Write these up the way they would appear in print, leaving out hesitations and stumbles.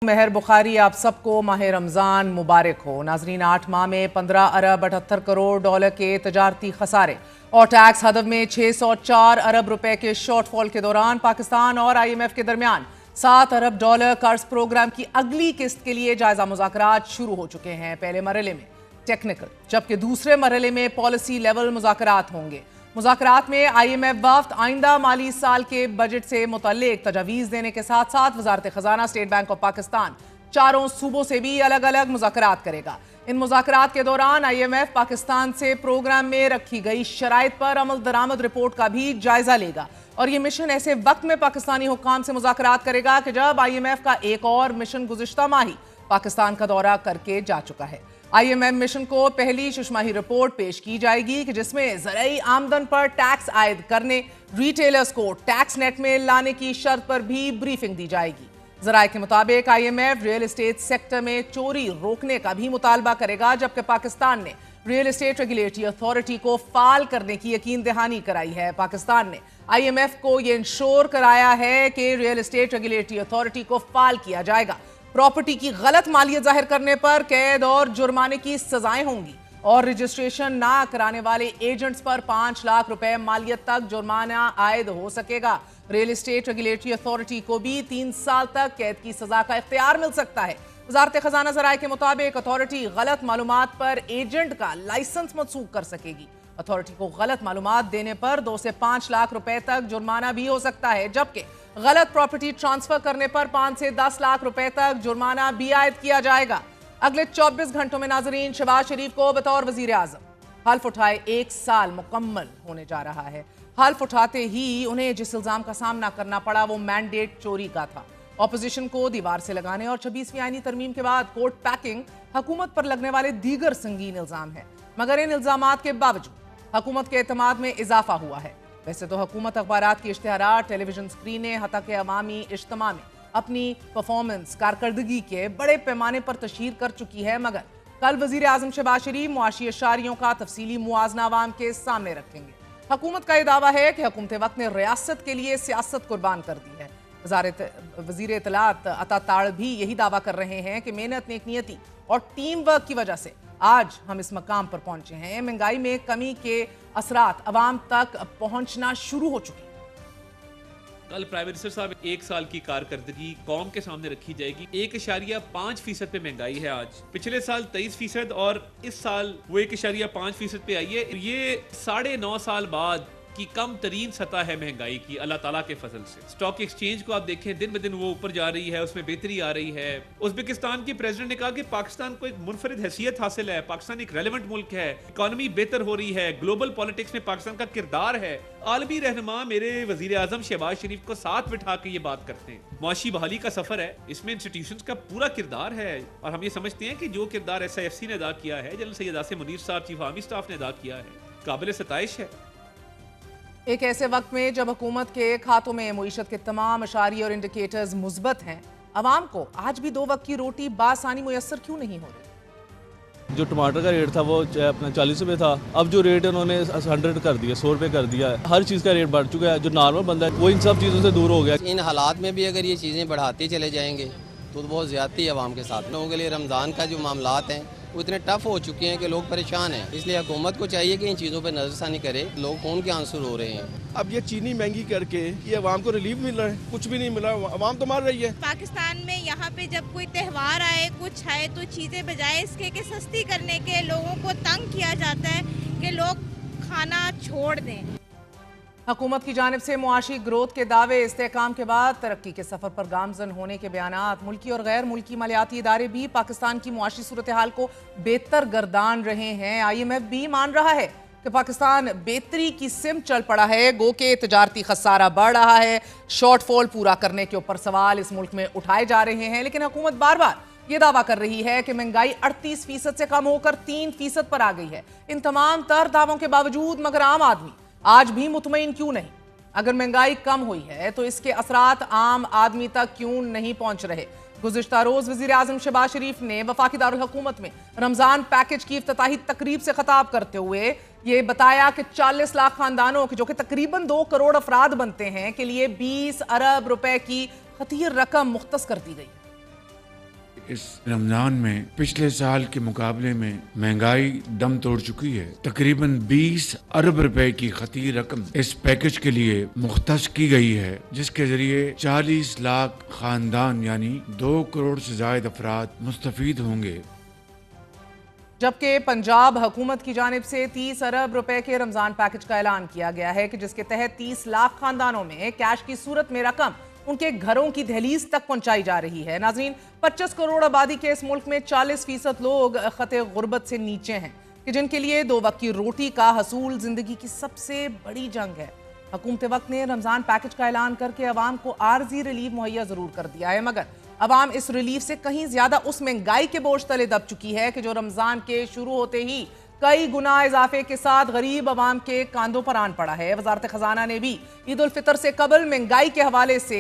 मेहर बुखारी आप सबको माह रमज़ान मुबारक हो। नाजरीन, 8 माह में 15 अरब 78 करोड़ डॉलर के तजारती खसारे और टैक्स हदफ में 604 अरब रुपए के शॉर्टफॉल के दौरान पाकिस्तान और IMF के दरमियान 7 अरब डॉलर कर्ज प्रोग्राम की अगली किस्त के लिए जायजा मुज़ाकरात शुरू हो चुके हैं। पहले मरहले में टेक्निकल जबकि दूसरे मरहले में पॉलिसी लेवल मुज़ाकरात होंगे। मुज़ाकरात में IMF वफ्द आइंदा माली साल के बजट से मुतल्लिक तजावीज़ देने के साथ साथ वज़ारत ख़ज़ाना, स्टेट बैंक ऑफ पाकिस्तान, चारों सूबों से भी अलग अलग मुज़ाकरात करेगा। इन मुज़ाकरात के दौरान IMF पाकिस्तान से प्रोग्राम में रखी गई शराइत पर अमल दरामद रिपोर्ट का भी जायजा लेगा और ये मिशन ऐसे वक्त में पाकिस्तानी हुक्काम से मुज़ाकरात करेगा कि जब IMF का एक और मिशन गुज़िश्ता माह ही पाकिस्तान का दौरा करके जा चुका है। IMF मिशन को पहली छमाही रिपोर्ट पेश की जाएगी कि जिसमें ज़राई आमदन पर टैक्स आयद करने, रिटेलर्स को टैक्स नेट में लाने की शर्त पर भी ब्रीफिंग दी जाएगी। ज़राए के मुताबिक IMF रियल एस्टेट सेक्टर में चोरी रोकने का भी मुतालबा करेगा, जबकि पाकिस्तान ने रियल एस्टेट रेगुलेटरी अथॉरिटी को फाल करने की यकीन दहानी कराई है। पाकिस्तान ने IMF को ये इंश्योर कराया है कि रियल एस्टेट रेगुलेटरी अथॉरिटी को फाल किया जाएगा। प्रॉपर्टी की गलत मालियत जाहिर करने पर कैद और जुर्माने की सजाएं होंगी और रजिस्ट्रेशन ना कराने वाले एजेंट्स पर 5 लाख रुपए मालियत तक जुर्माना आयद हो सकेगा। रियल एस्टेट रेगुलेटरी अथॉरिटी को भी 3 साल तक कैद की सजा का इख्तियार मिल सकता है। वज़ारत ख़ज़ाना ज़राए के मुताबिक अथॉरिटी गलत मालूमात पर एजेंट का लाइसेंस मनसूख कर सकेगी। अथॉरिटी को गलत मालूमात देने पर 2 से 5 लाख रुपए तक जुर्माना भी हो सकता है, जबकि गलत प्रॉपर्टी ट्रांसफर करने पर 5 से 10 लाख रुपए तक जुर्माना भी आयद किया जाएगा। अगले 24 घंटों में नाजरीन शहबाज शरीफ को बतौर वजीर आजम हल्फ उठाए 1 साल मुकम्मल होने जा रहा है। हल्फ उठाते ही उन्हें जिस इल्जाम का सामना करना पड़ा वो मैंडेट चोरी का था। ऑपोजिशन को दीवार से लगाने और 26वीं आईनी तरमीम के बाद कोर्ट पैकिंग हुकूमत पर लगने वाले दीगर संगीन इल्जाम है, मगर इन इल्जामात के बावजूद हुकूमत के एतमाद में इजाफा हुआ है। वैसे तो हुकूमत अखबारात की इश्तिहारात, टेलीविजन स्क्रीनें, हत्ता के अवामी इज्तिमा में अपनी परफॉर्मेंस कारकर्दगी के बड़े पैमाने पर तशहीर कर चुकी है, मगर कल वजीर आजम शहबाज शरीफ मुआशी अशारियों का तफसीली मुआजना अवाम के सामने रखेंगे। हुकूमत का यह दावा है कि हुकूमत वक्त ने रियासत के लिए सियासत कुर्बान कर दी है। वजीर इत्तलात अता ताड़ भी यही दावा कर रहे हैं कि मेहनत, नेकनियती और टीम वर्क की वजह से आज हम इस मकाम पर पहुंचे हैं। महंगाई में कमी के असरात अवाम तक पहुंचना शुरू हो चुके हैं। कल प्राइम मिनिस्टर साहब 1 साल की कारकर्दगी कौम के सामने रखी जाएगी। 1.5% पे महंगाई है आज, पिछले साल 23% और इस साल वो 1.5% पे आई है। ये 9.5 साल बाद की कम तरीन सतह है महंगाई की, अल्लाह ताला के फजल से। स्टॉक एक्सचेंज को आप देखें, दिन ब दिन वो ऊपर जा रही है, उसमें बेहतरी आ रही है। उज़्बेकिस्तान के प्रेसिडेंट ने कहा कि पाकिस्तान को एक मुनफरिद हैसियत हासिल है, पाकिस्तान एक रेलेवेंट मुल्क है, इकॉनमी बेहतर हो रही है, ग्लोबल पॉलिटिक्स में पाकिस्तान का किरदार है। आलमी रहनुमा मेरे वजीर आजम शहबाज शरीफ को साथ बिठा के ये बात करते हैं। मुआशी बहाली का सफर है, इसमें इंस्टीट्यूशंस का पूरा किरदार है और हम ये समझते हैं कि जो किरदार SIFC ने अदा किया है, जनरल सैयद आसिम मुनीर साहब चीफ आर्मी स्टाफ ने अदा किया है, काबिल सताइश है। एक ऐसे वक्त में जब हुकूमत के खातों में मईशत के तमाम अशारी और इंडिकेटर्स मुस्बत हैं, अवाम को आज भी 2 वक्त की रोटी बासानी मुयस्सर क्यों नहीं हो रही? जो टमाटर का रेट था वो अपना 40 रुपये था, अब जो रेट है उन्होंने 100 कर दिया, 100 रुपये कर दिया है। हर चीज़ का रेट बढ़ चुका है। जो नॉर्मल बंदा है वो इन सब चीज़ों से दूर हो गया। इन हालात में भी अगर ये चीज़ें बढ़ाते चले जाएंगे तो बहुत ज़्यादती है अवाम के साथ। लोगों के लिए रमज़ान का जो मामलात हैं वो इतने टफ हो चुके हैं कि लोग परेशान हैं। इसलिए हुकूमत को चाहिए कि इन चीज़ों पर नज़रसानी करे। लोग खून के आंसू रो रहे हैं। अब ये चीनी महंगी करके ये अवाम को रिलीफ मिल रहा है, कुछ भी नहीं मिला, अवाम तो मार रही है। पाकिस्तान में यहाँ पे जब कोई त्यौहार आए, कुछ आए, तो चीज़ें बजाय इसके कि सस्ती करने के लोगों को तंग किया जाता है कि लोग खाना छोड़ दें। हुकूमत की जानिब से मुआशी ग्रोथ के दावे, इस्तेहकाम के बाद तरक्की के सफर पर गामजन होने के बयानात। मुल्की और गैर मुल्की मालियाती इदारे भी पाकिस्तान की मुआशी सूरत हाल को बेहतर गर्दान रहे हैं। IMF भी मान रहा है कि पाकिस्तान बेहतरी की सिम चल पड़ा है, गो के तजारती खसारा बढ़ रहा है। शॉर्टफॉल पूरा करने के ऊपर सवाल इस मुल्क में उठाए जा रहे हैं, लेकिन हुकूमत बार बार ये दावा कर रही है कि महंगाई 38% से कम होकर 3% पर आ गई है। इन तमाम तर दावों के बावजूद मगर आम आदमी आज भी मुतमईन क्यों नहीं? अगर महंगाई कम हुई है तो इसके असरात आम आदमी तक क्यों नहीं पहुंच रहे? गुज़िश्ता रोज वज़ीर आज़म शहबाज शरीफ ने वफाकी दारुल हुकूमत में रमजान पैकेज की इफ्तिताही तकरीब से खिताब करते हुए ये बताया कि 40 लाख खानदानों के, जो कि तकरीबन 2 करोड़ अफराद बनते हैं, के लिए 20 अरब रुपए की खतीर रकम मुख्तस कर दी गई। इस रमजान में पिछले साल के मुकाबले में महंगाई दम तोड़ चुकी है। तकरीबन 20 अरब रुपए की खती रकम इस पैकेज के लिए मुख्तस की गई है, जिसके जरिए 40 लाख खानदान यानी 2 करोड़ से ज्यादा अफराद मुस्तफीद होंगे। जबकि पंजाब हुकूमत की जानिब से 30 अरब रुपए के रमजान पैकेज का ऐलान किया गया है कि जिसके तहत 30 लाख खानदानों में कैश की सूरत में रकम उनके घरों की दहलीज तक पहुंचाई जा रही है। नाजरीन, 25 करोड़ आबादी के इस मुल्क में 40% लोग खते गुर्बत से नीचे हैं कि जिनके लिए 2 वक्त की रोटी का हसूल जिंदगी की सबसे बड़ी जंग है। हुकूमत वक्त ने रमजान पैकेज का ऐलान करके अवाम को आर्जी रिलीफ मुहैया जरूर कर दिया है, मगर अवाम इस रिलीफ से कहीं ज्यादा उस महंगाई के बोझ तले दब चुकी है कि जो रमजान के शुरू होते ही कई गुना इजाफे के साथ गरीब अवाम के कांधों पर आन पड़ा है। वजारत खजाना ने भी ईद उल फितर से कबल महंगाई के हवाले से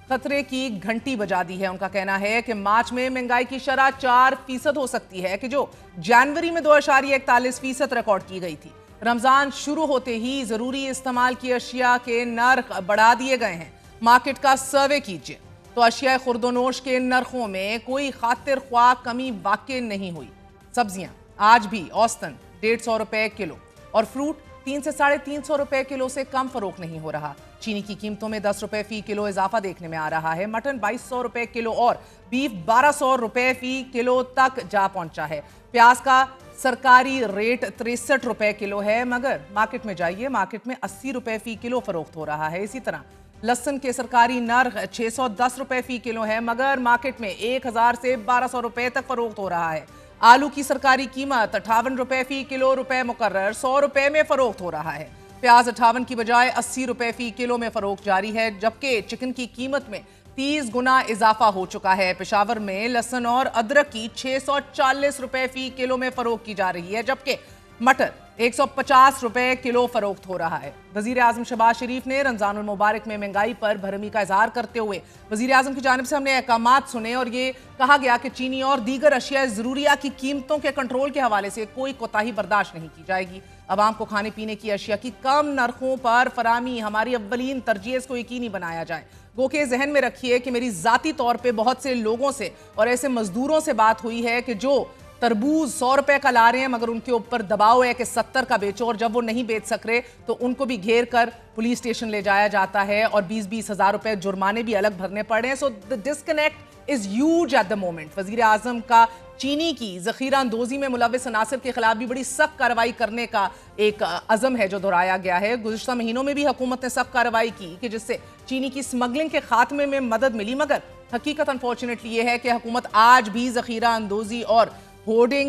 खतरे की घंटी बजा दी है। उनका कहना है कि मार्च में महंगाई की शरह 4% हो सकती है कि जो जनवरी में 2.41% रिकॉर्ड की गई थी। रमजान शुरू होते ही जरूरी इस्तेमाल की अशिया के नर्ख बढ़ा दिए गए हैं। मार्केट का सर्वे कीजिए तो अशिया खुर्दोनोश के नरखों में कोई खातिर ख्वाह कमी वाकई नहीं हुई। सब्जियां आज भी औसतन 150 रुपए किलो और फ्रूट 300 से 350 रुपए किलो से कम फरोख्त नहीं हो रहा। चीनी की कीमतों में 10 रुपए फी किलो इजाफा देखने में आ रहा है। मटन 2200 रुपए किलो और बीफ 1200 रुपए फी किलो तक जा पहुंचा है। प्याज का सरकारी रेट 63 रुपए किलो है, मगर मार्केट में जाइए, मार्केट में 80 रुपए फी किलो फरोख्त हो रहा है। इसी तरह लहसुन के सरकारी नर्ख 610 रुपए फी किलो है, मगर मार्केट में 1000 से 1200 रुपए तक फरोख्त हो रहा है। आलू की सरकारी कीमत 58 रुपए फी किलो रुपए मुकर्रर 100 रुपए में फरोख्त हो रहा है। प्याज 58 की बजाय 80 रुपए फी किलो में फरोख्त जारी है, जबकि चिकन की कीमत में 30 गुना इजाफा हो चुका है। पेशावर में लहसुन और अदरक की 640 रुपए फी किलो में फरोख्त की जा रही है, जबकि मटर 150 रुपए किलो फरोख्त हो रहा है। वजीर आजम शहबाज शरीफ ने रमजानुल मुबारक में महंगाई पर भरमी का इजहार करते हुए वजीर आजम की जानिब से हमने अहकामात सुने और ये कहा गया कि चीनी और दीगर अशिया ज़रूरिया की कीमतों के कंट्रोल के हवाले से कोई कोताही बर्दाश्त नहीं की जाएगी। अवाम को खाने पीने की अशिया की कम नरखों पर फरामी हमारी अव्वलीन तरजीह, इसको यकीनी बनाया जाए। गो के जहन में रखिए कि मेरी ज़ाती तौर पर बहुत से लोगों से और ऐसे मजदूरों से बात हुई है कि जो तरबूज 100 रुपए का ला रहे हैं, मगर उनके ऊपर दबाव है कि 70 का बेचो, और जब वो नहीं बेच सक रहे तो उनको भी घेर कर पुलिस स्टेशन ले जाया जाता है और 20-20 हज़ार रुपए जुर्माने भी अलग भरने पड़ रहे हैं। So the disconnect is huge at the moment. वजीर आजम का चीनी की जखीरा अंदोजी में मुलविस अनासिर के खिलाफ भी बड़ी सख्त कार्रवाई करने का एक अज़म है जो दोहराया गया है। गुज़िश्ता महीनों में भी हुकूमत ने सख्त कार्रवाई की कि जिससे चीनी की स्मगलिंग के खात्मे में मदद मिली, मगर हकीकत अनफॉर्चुनेटली ये है कि हुकूमत आज भी जखीरा अंदोजी और होर्डिंग